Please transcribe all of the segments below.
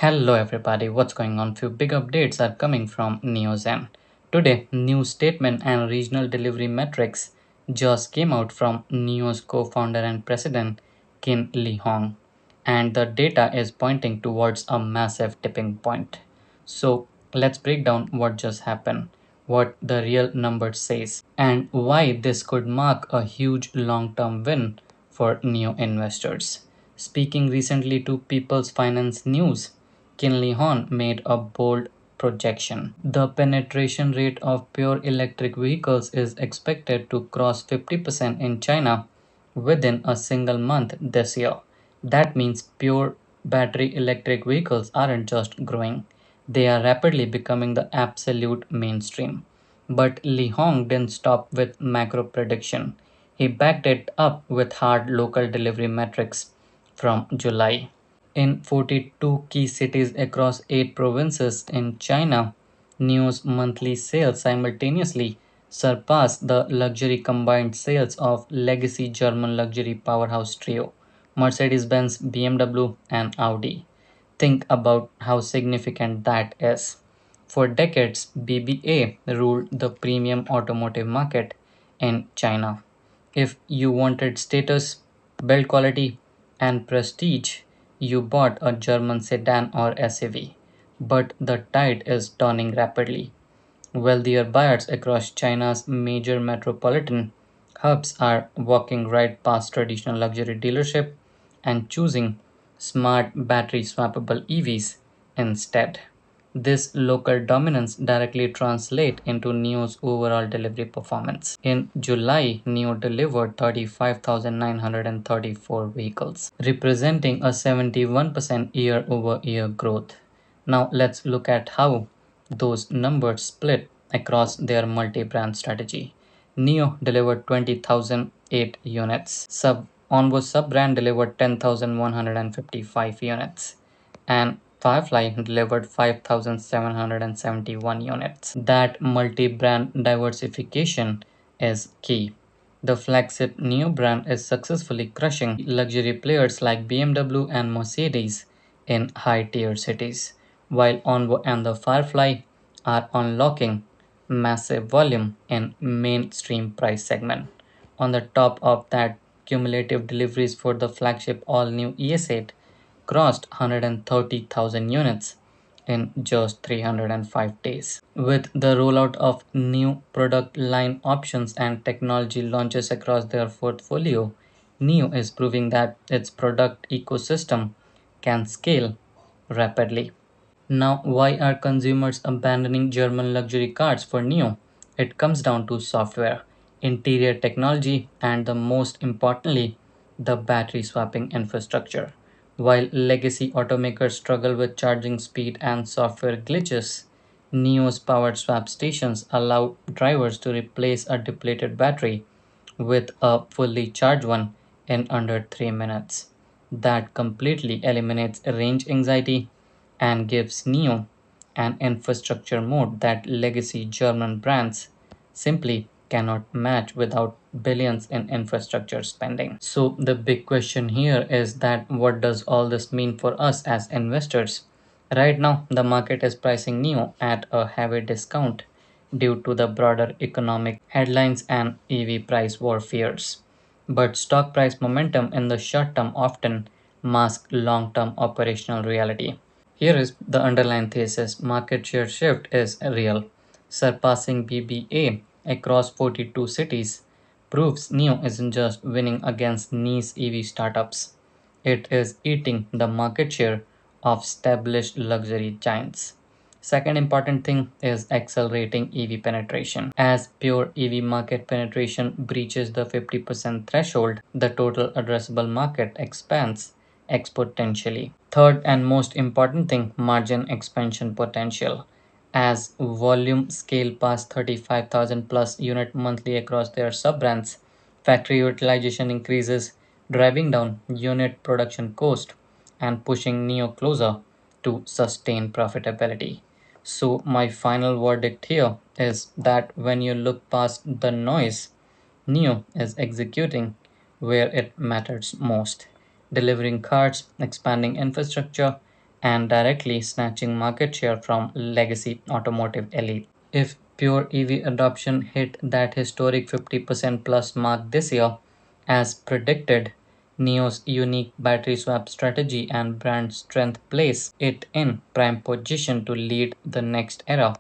Hello everybody, what's going on? Few big updates are coming from NIO. Today, new statement and regional delivery metrics just came out from NIO's co-founder and president Kin Li Hong, and the data is pointing towards a massive tipping point. So let's break down what just happened, what the real number says, and why this could mark a huge long-term win for NIO investors. Speaking recently to People's Finance News, Kinley Horn made a bold projection. The penetration rate of pure electric vehicles is expected to cross 50% in China within a single month this year. That means pure battery electric vehicles aren't just growing, they are rapidly becoming the absolute mainstream. But Li Hong didn't stop with macro prediction. He backed it up with hard local delivery metrics from July. In 42 key cities across 8 provinces in China, NIO's monthly sales simultaneously surpassed the luxury combined sales of legacy German luxury powerhouse trio Mercedes-Benz, BMW, and Audi. Think about how significant that is. For decades, BBA ruled the premium automotive market in China. If you wanted status, build quality, and prestige, you bought a German sedan or SUV. But the tide is turning rapidly. Wealthier buyers across China's major metropolitan hubs are walking right past traditional luxury dealership and choosing smart battery swappable EVs instead. This local dominance directly translates into NIO's overall delivery performance. In July, NIO delivered 35,934 vehicles, representing a 71% year-over-year growth. Now let's look at how those numbers split across their multi-brand strategy. NIO delivered 20,008 units. Onvo sub-brand delivered 10,155 units, and Firefly delivered 5,771 units. That multi-brand diversification is key. The flagship NIO brand is successfully crushing luxury players like BMW and Mercedes in high-tier cities, while Onvo and the Firefly are unlocking massive volume in mainstream price segment. On the top of that, cumulative deliveries for the flagship all-new ES8 crossed 130,000 units in just 305 days. With the rollout of new product line options and technology launches across their portfolio, NIO is proving that its product ecosystem can scale rapidly. Now, why are consumers abandoning German luxury cars for NIO? It comes down to software, interior technology, and the most importantly, the battery swapping infrastructure. While legacy automakers struggle with charging speed and software glitches, NIO's powered swap stations allow drivers to replace a depleted battery with a fully charged one in under 3 minutes. That completely eliminates range anxiety and gives NIO an infrastructure mode that legacy German brands simply cannot match without billions in infrastructure spending. So the big question here is that what does all this mean for us as investors? Right now, the market is pricing NIO at a heavy discount due to the broader economic headlines and EV price war fears. But stock price momentum in the short term often masks long term operational reality. Here is the underlying thesis: market share shift is real, surpassing BBA across 42 cities proves NIO isn't just winning against niche EV startups, it is eating the market share of established luxury giants. Second important thing is accelerating EV penetration. As pure EV market penetration breaches the 50% threshold, the total addressable market expands exponentially. Third and most important thing, margin expansion potential. As volume scale past 35,000 plus unit monthly across their sub-brands, factory utilization increases, driving down unit production cost and pushing NIO closer to sustained profitability. So my final verdict here is that when you look past the noise, NIO is executing where it matters most, delivering cards, expanding infrastructure, and directly snatching market share from legacy automotive elite. If pure EV adoption hit that historic 50% plus mark this year, as predicted, NIO's unique battery swap strategy and brand strength place it in prime position to lead the next era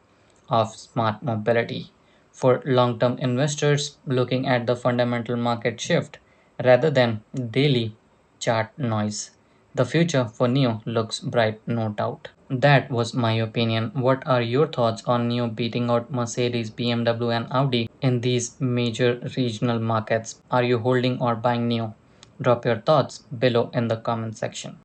of smart mobility. For long term investors looking at the fundamental market shift rather than daily chart noise, the future for NIO looks bright, no doubt. That was my opinion. What are your thoughts on NIO beating out Mercedes, BMW, and Audi in these major regional markets? Are you holding or buying NIO? Drop your thoughts below in the comment section.